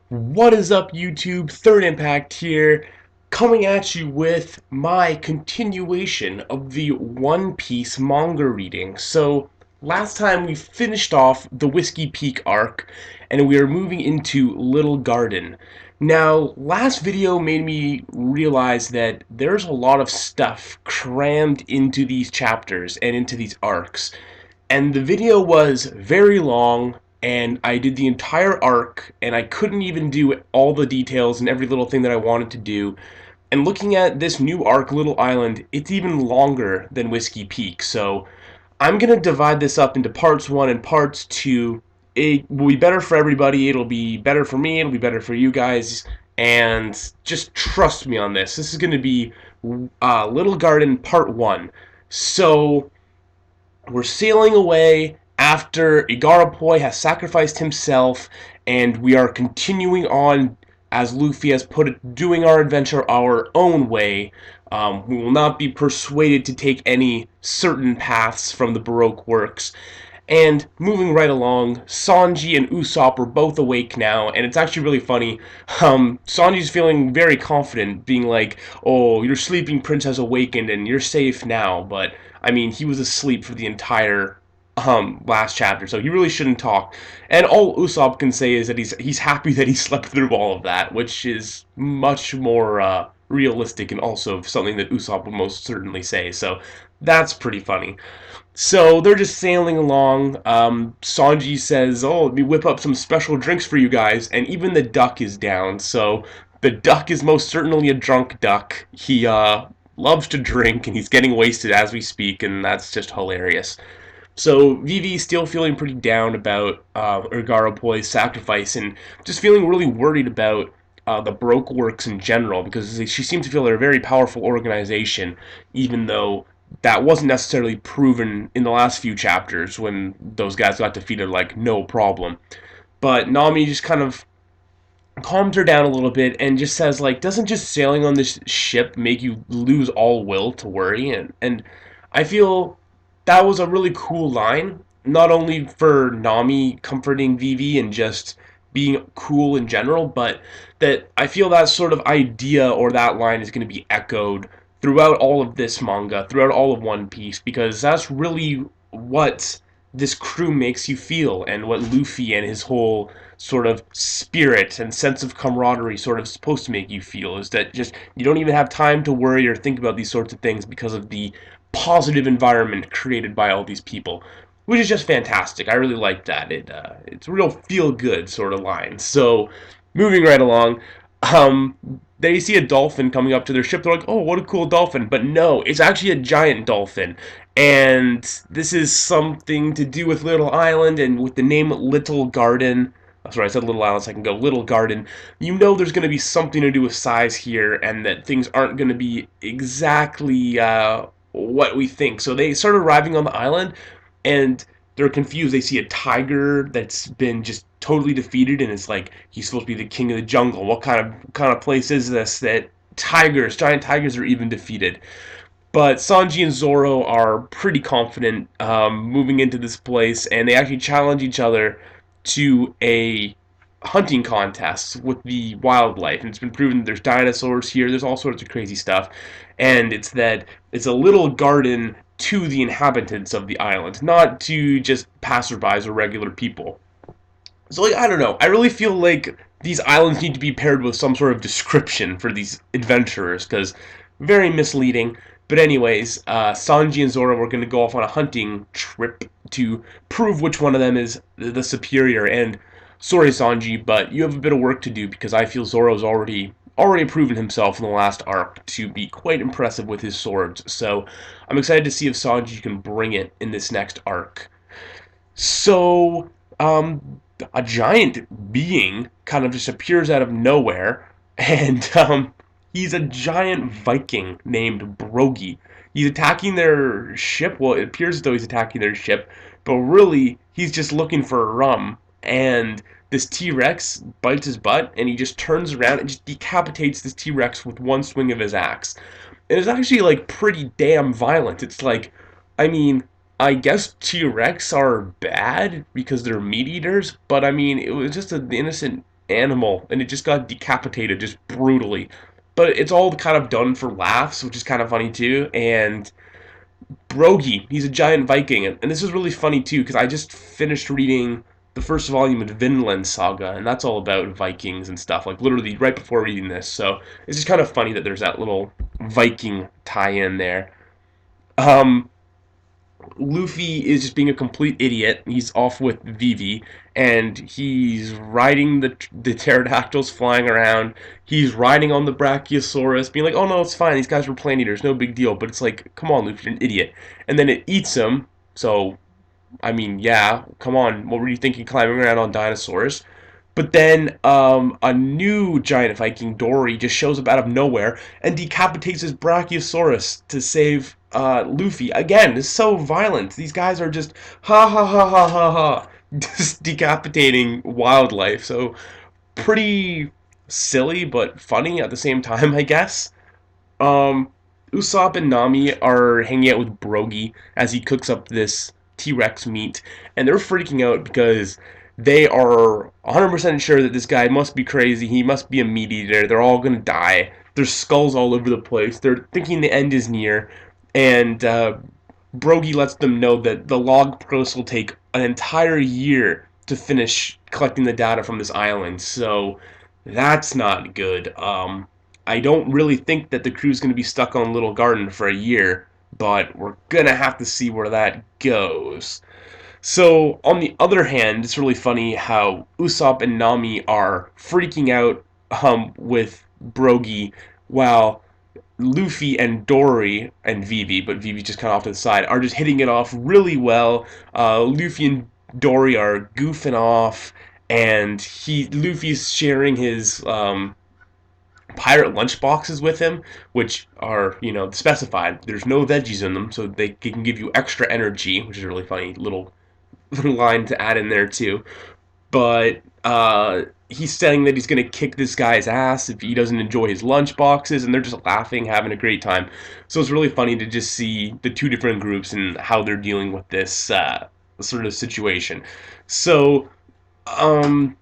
What is up, YouTube? Third Impact here, coming at you with my continuation of the One Piece manga reading. So, last time we finished off the Whiskey Peak arc, and we are moving into Little Garden. Now, last video made me realize that there's a lot of stuff crammed into these chapters and into these arcs. And the video was very long, and I did the entire arc, and I couldn't even do all the details and every little thing that I wanted to do. And looking at this new arc, Little Island, it's even longer than Whiskey Peak, so I'm going to divide this up into parts 1 and parts 2. It will be better for everybody, it'll be better for me, it'll be better for you guys, and just trust me on this. This is going to be Little Garden Part 1. So, we're sailing away after Igarapoi has sacrificed himself, and we are continuing on, as Luffy has put it, doing our adventure our own way. We will not be persuaded to take any certain paths from the Baroque Works. And moving right along, Sanji and Usopp are both awake now, and it's actually really funny. Sanji's feeling very confident, being like, "Oh, your sleeping prince has awakened, and you're safe now." But I mean, he was asleep for the entire last chapter, so he really shouldn't talk. And all Usopp can say is that he's happy that he slept through all of that, which is much more realistic and also something that Usopp would most certainly say. So that's pretty funny. So they're just sailing along. Sanji says, "Oh, let me whip up some special drinks for you guys," and even the duck is down. So the duck is most certainly a drunk duck. He loves to drink, and he's getting wasted as we speak, and that's just hilarious. So Vivi's still feeling pretty down about Ergarapoi's sacrifice, and just feeling really worried about the Baroque Works in general, because she seems to feel they're a very powerful organization, even though that wasn't necessarily proven in the last few chapters when those guys got defeated like no problem. But Nami just kind of calmed her down a little bit and just says like, doesn't just sailing on this ship make you lose all will to worry? And I feel that was a really cool line, not only for Nami comforting Vivi and just being cool in general, but that I feel that sort of idea or that line is going to be echoed throughout all of this manga, throughout all of One Piece, because that's really what this crew makes you feel, and what Luffy and his whole sort of spirit and sense of camaraderie sort of supposed to make you feel, is that just you don't even have time to worry or think about these sorts of things because of the positive environment created by all these people, which is just fantastic. I really like that. It's a real feel good sort of line. So moving right along, they see a dolphin coming up to their ship. They're like, "Oh, what a cool dolphin!" But no, it's actually a giant dolphin, and this is something to do with Little Island and with the name Little Garden. Sorry, I said Little Island, so I can go Little Garden. You know there's going to be something to do with size here, and that things aren't going to be exactly what we think. So they start arriving on the island, and they're confused. They see a tiger that's been just totally defeated, and it's like he's supposed to be the king of the jungle. What kind of place is this that giant tigers, are even defeated? But Sanji and Zoro are pretty confident moving into this place, and they actually challenge each other to a hunting contest with the wildlife. And it's been proven that there's dinosaurs here, there's all sorts of crazy stuff. And it's a little garden to the inhabitants of the island, not to just passerbys or regular people. So, like, I don't know. I really feel like these islands need to be paired with some sort of description for these adventurers, because very misleading. But anyways, Sanji and Zoro are going to go off on a hunting trip to prove which one of them is the superior. And sorry, Sanji, but you have a bit of work to do, because I feel Zoro's already proven himself in the last arc to be quite impressive with his swords. So I'm excited to see if Sanji can bring it in this next arc. So, a giant being kind of just appears out of nowhere, and he's a giant Viking named Brogy. He's attacking their ship. Well, it appears as though he's attacking their ship, but really, he's just looking for rum. And this T-Rex bites his butt, and he just turns around and just decapitates this T-Rex with one swing of his axe. And it's actually, like, pretty damn violent. It's like, I mean, I guess T-Rex are bad because they're meat eaters, but I mean, it was just an innocent animal, and it just got decapitated just brutally. But it's all kind of done for laughs, which is kind of funny too. And Brogy, he's a giant Viking, and this is really funny too because I just finished reading the first volume of Vinland Saga, and that's all about Vikings and stuff. Like literally right before reading this, so it's just kind of funny that there's that little Viking tie-in there. Um, Luffy is just being a complete idiot. He's off with Vivi, and he's riding the pterodactyls flying around. He's riding on the Brachiosaurus, being like, "Oh no, it's fine. These guys were plant eaters, no big deal." But it's like, come on, Luffy, you're an idiot. And then it eats him. So I mean, yeah, come on. What were you thinking, climbing around on dinosaurs? But then a new giant Viking, Dory, just shows up out of nowhere and decapitates his Brachiosaurus to save Luffy. Again, it's so violent. These guys are just ha ha ha ha ha ha, just decapitating wildlife. So pretty silly but funny at the same time, I guess. Um, Usopp and Nami are hanging out with Brogy as he cooks up this T-Rex meat, and they're freaking out because they are 100% sure that this guy must be crazy. He must be a meat eater. They're all gonna die. There's skulls all over the place. They're thinking the end is near, and Brogy lets them know that the log post will take an entire year to finish collecting the data from this island. So that's not good. I don't really think that the crew's going to be stuck on Little Garden for a year, but we're going to have to see where that goes. So, on the other hand, it's really funny how Usopp and Nami are freaking out with Brogy while Luffy and Dory and Vivi, but Vivi just kind of off to the side, are just hitting it off really well. Luffy and Dory are goofing off, and Luffy's sharing his pirate lunch boxes with him, which are, specified. There's no veggies in them, so they can give you extra energy, which is a really funny little line to add in there too. But he's saying that he's going to kick this guy's ass if he doesn't enjoy his lunch boxes, and they're just laughing, having a great time. So it's really funny to just see the two different groups and how they're dealing with this sort of situation. So, um,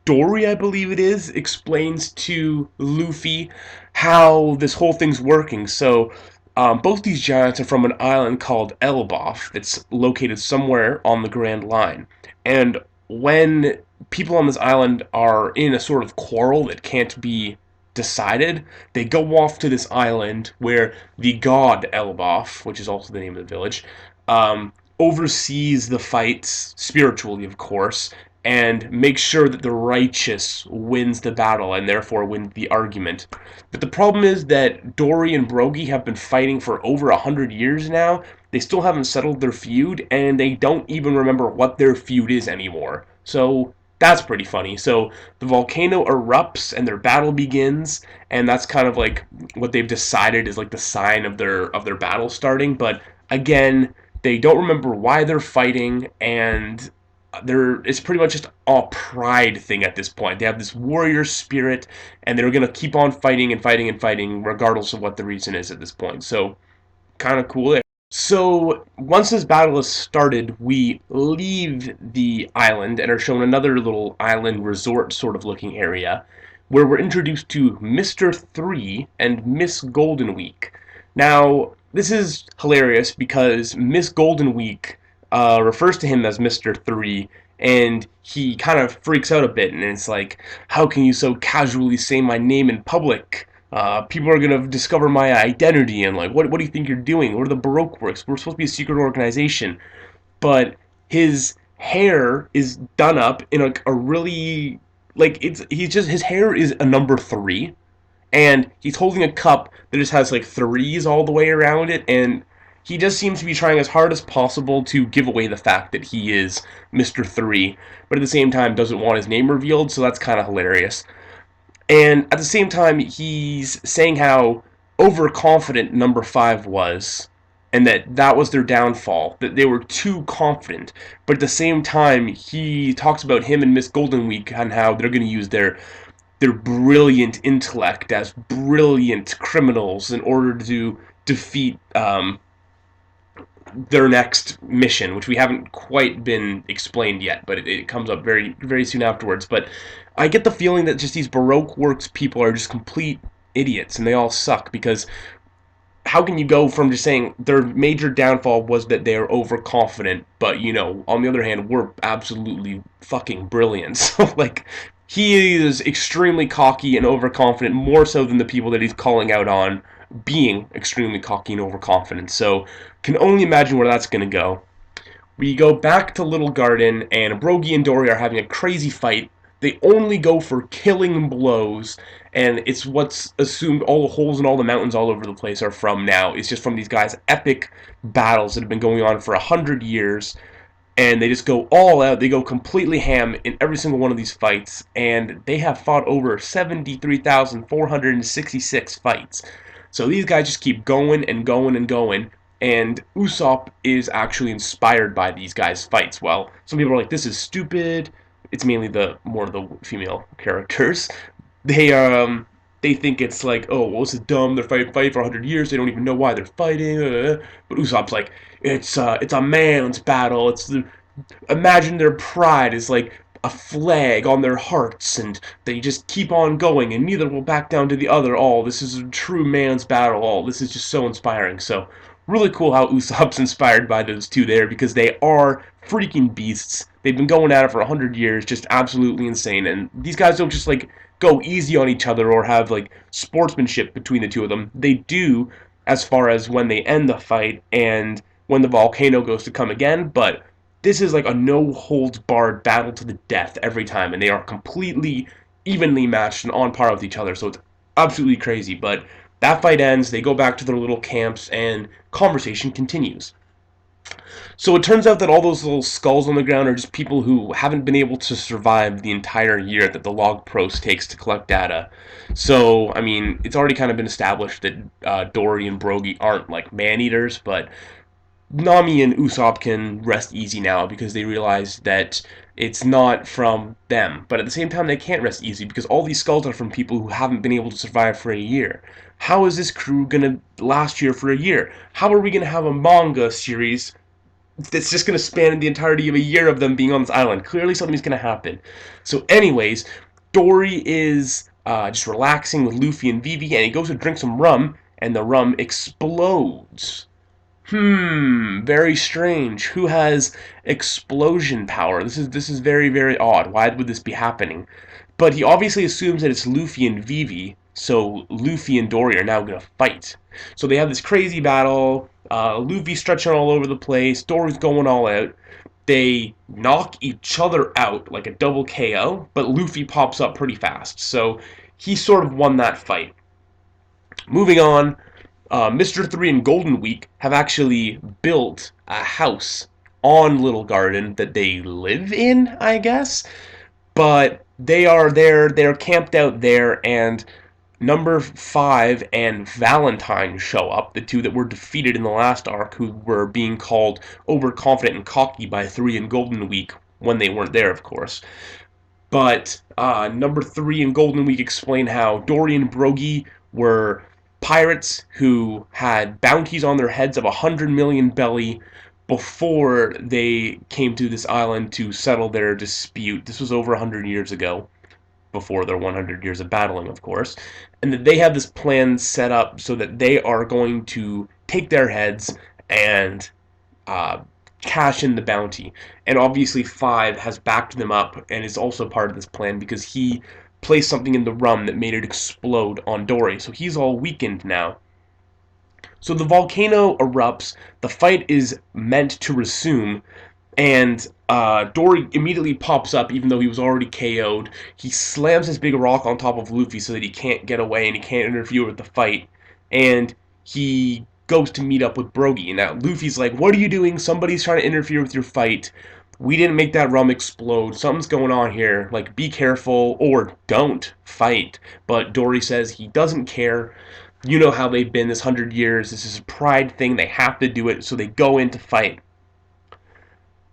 Dory, I believe it is, explains to Luffy how this whole thing's working. So, both these giants are from an island called Elbaf that's located somewhere on the Grand Line. And when people on this island are in a sort of quarrel that can't be decided, they go off to this island where the god Elbaf, which is also the name of the village, oversees the fights, spiritually, of course, and makes sure that the righteous wins the battle and therefore wins the argument. But the problem is that Dory and Brogy have been fighting for over 100 years now. They still haven't settled their feud, and they don't even remember what their feud is anymore. So that's pretty funny. So the volcano erupts and their battle begins, and that's kind of like what they've decided is like the sign of their battle starting. But again, they don't remember why they're fighting, and it's pretty much just a pride thing at this point. They have this warrior spirit, and they're gonna keep on fighting and fighting and fighting, regardless of what the reason is at this point. So, kind of cool there. So, once this battle is started, we leave the island and are shown another little island resort sort of looking area, where we're introduced to Mr. 3 and Miss Golden Week. Now, this is hilarious because Miss Golden Week refers to him as Mr. 3, and he kind of freaks out a bit, and it's like, how can you so casually say my name in public? People are gonna discover my identity, and like, what do you think you're doing? What are the Baroque Works? We're supposed to be a secret organization. But his hair is done up in a really, like, his hair is a number 3, and he's holding a cup that just has like threes all the way around it, and he just seems to be trying as hard as possible to give away the fact that he is Mr. 3, but at the same time doesn't want his name revealed, so that's kind of hilarious. And at the same time, he's saying how overconfident number 5 was, and that was their downfall, that they were too confident. But at the same time, he talks about him and Miss Golden Week and how they're going to use their brilliant intellect as brilliant criminals in order to defeat their next mission, which we haven't quite been explained yet, but it comes up very, very soon afterwards. But I get the feeling that just these Baroque Works people are just complete idiots and they all suck because how can you go from just saying their major downfall was that they are overconfident, but on the other hand, we're absolutely fucking brilliant. So like, he is extremely cocky and overconfident, more so than the people that he's calling out on being extremely cocky and overconfident. So can only imagine where that's gonna go. We go back to Little Garden, and Brogy and Dory are having a crazy fight. They only go for killing blows, and it's what's assumed all the holes in all the mountains all over the place are from now. It's just from these guys' epic battles that have been going on for 100 years, and they just go all out. They go completely ham in every single one of these fights, and they have fought over 73,466 fights. So these guys just keep going and going and going, and Usopp is actually inspired by these guys' fights. Well, some people are like, "This is stupid." It's mainly the more of the female characters. They they think it's like, "Oh, well, this is dumb. They're fighting for 100 years. They don't even know why they're fighting." But Usopp's like, it's a man's battle. Imagine their pride is like a flag on their hearts, and they just keep on going, and neither will back down to the other. Oh, this is a true man's battle. Oh, this is just so inspiring. So really cool how Usopp's inspired by those two there because they are freaking beasts. They've been going at it for 100 years, just absolutely insane. And these guys don't just like go easy on each other or have like sportsmanship between the two of them. They do as far as when they end the fight and when the volcano goes to come again, but this is like a no holds barred battle to the death every time, and they are completely evenly matched and on par with each other. So it's absolutely crazy. But that fight ends, they go back to their little camps, and conversation continues. So it turns out that all those little skulls on the ground are just people who haven't been able to survive the entire year that the log post takes to collect data. So, I mean, it's already kind of been established that Dory and Brogy aren't like man eaters, but Nami and Usopp can rest easy now because they realize that it's not from them. But at the same time, they can't rest easy because all these skulls are from people who haven't been able to survive for a year. How is this crew gonna last here for a year? How are we gonna have a manga series that's just gonna span the entirety of a year of them being on this island? Clearly, something's gonna happen. So, anyways, Dory is just relaxing with Luffy and Vivi, and he goes to drink some rum, and the rum explodes. Very strange. Who has explosion power? This is very, very odd. Why would this be happening? But he obviously assumes that it's Luffy and Vivi, so Luffy and Dory are now gonna fight. So they have this crazy battle. Luffy stretching all over the place. Dory's going all out. They knock each other out like a double KO, but Luffy pops up pretty fast. So he sort of won that fight. Moving on, Mr. 3 and Golden Week have actually built a house on Little Garden that they live in, I guess. But they are there, they're camped out there, and number 5 and Valentine show up, the two that were defeated in the last arc, who were being called overconfident and cocky by 3 and Golden Week when they weren't there, of course. But number 3 and Golden Week explain how Dory and Brogy were pirates who had bounties on their heads of 100 million belly before they came to this island to settle their dispute. This was over 100 years ago, before their 100 years of battling, of course. And that they have this plan set up so that they are going to take their heads and uh, cash in the bounty. And obviously, Five has backed them up and is also part of this plan because he placed something in the rum that made it explode on Dory. So he's all weakened now. So the volcano erupts, the fight is meant to resume, and Dory immediately pops up even though he was already KO'd. He slams his big rock on top of Luffy so that he can't get away and he can't interfere with the fight. And he goes to meet up with Brogy. And now Luffy's like, "What are you doing? Somebody's trying to interfere with your fight. We didn't make that rum explode. Something's going on here. Like, be careful or don't fight." But Dory says he doesn't care. You know how they've been this 100 years. This is a pride thing. They have to do it. So they go in to fight.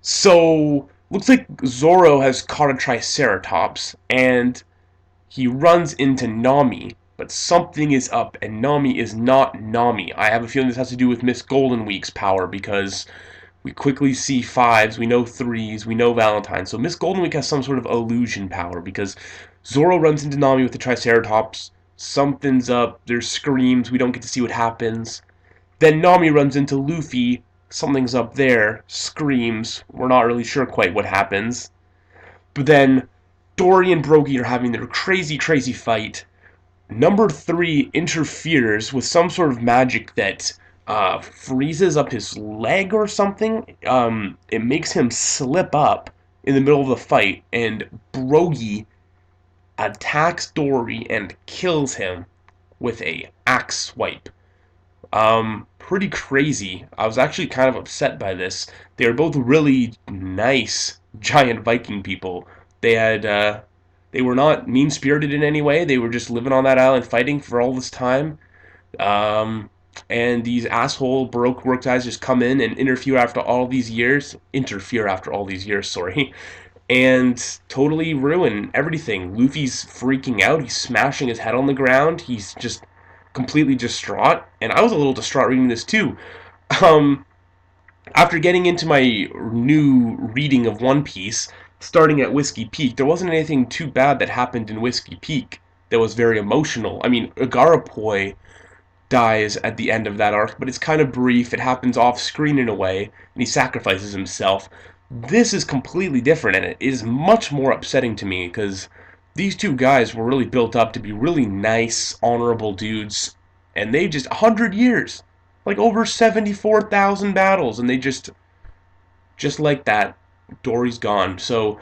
So, looks like Zoro has caught a Triceratops, and he runs into Nami. but something is up, and Nami is not Nami. I have a feeling this has to do with Miss Golden Week's power, because we quickly see fives, we know threes, we know Valentine. So Miss Golden Week has some sort of illusion power, because Zoro runs into Nami with the Triceratops, something's up, there's screams, we don't get to see what happens. Then Nami runs into Luffy, something's up there, screams, we're not really sure quite what happens. But then Dory and Broggy are having their crazy, crazy fight. Number 3 interferes with some sort of magic that freezes up his leg or something. It makes him slip up in the middle of the fight, and Broggy attacks Dory and kills him with a axe swipe. Pretty crazy. I was actually kind of upset by this. They were both really nice giant Viking people. They were not mean-spirited in any way. They were just living on that island fighting for all this time. Um, and these asshole Baroque Works guys just come in and interfere after all these years, sorry, and totally ruin everything. Luffy's freaking out. He's smashing his head on the ground. He's just completely distraught, and I was a little distraught reading this too. Um, After getting into my new reading of One Piece, starting at Whiskey Peak, there wasn't anything too bad that happened in Whiskey Peak that was very emotional. I mean, Agarapoy dies at the end of that arc, but it's kind of brief. It happens off screen in a way, and he sacrifices himself. This is completely different, and it is much more upsetting to me because these two guys were really built up to be really nice, honorable dudes, and they just 100 years, like over 74,000 battles, and they just like that, Dory's gone. So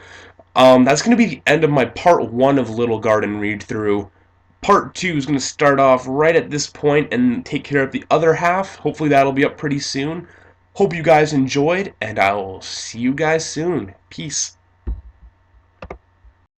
that's going to be the end of my part 1 of Little Garden read through. Part 2 is going to start off right at this point and take care of the other half. Hopefully that'll be up pretty soon. Hope you guys enjoyed, and I will see you guys soon. Peace.